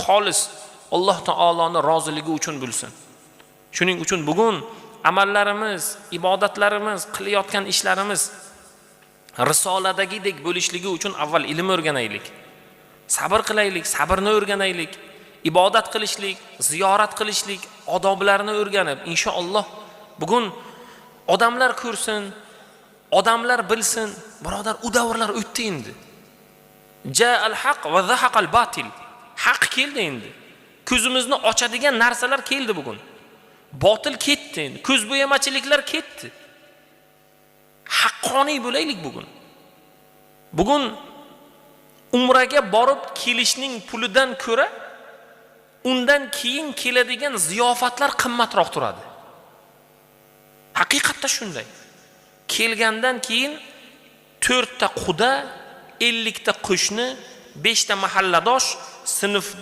xolis Alloh taoloning roziligi uchun bo'lsin. Shuning uchun bugun amallarimiz, ibodatlarimiz, qilayotgan ishlarimiz risoladagidek bo'lishligi uchun avval ilm o'rganaylik. Sabr qilaylik, sabrni o'rganaylik. Ibodat qilishlik, ziyorat qilishlik odoblarini o'rganib, inshaalloh bugun odamlar ko'rsin, odamlar bilsin. Birodar, u davrlar o'tdi endi. Ja'al haq va zahaqal batil. Haq keldi endi. Ko'zimizni ochadigan narsalar keldi bugun. Botil ketdi endi. Ko'zbo'yamachiliklar ketdi. Haqqoniy bo'laylik bugun. Bugun umraga borib kelishning pulidan ko'ra undan keyin keladigan ziyofatlar qimmatroq turadi. Haqiqatda shunday. Kelgandan keyin 4 ta quda, 50 ta qo'shni, 5 ta mahalladosh, sinfdosh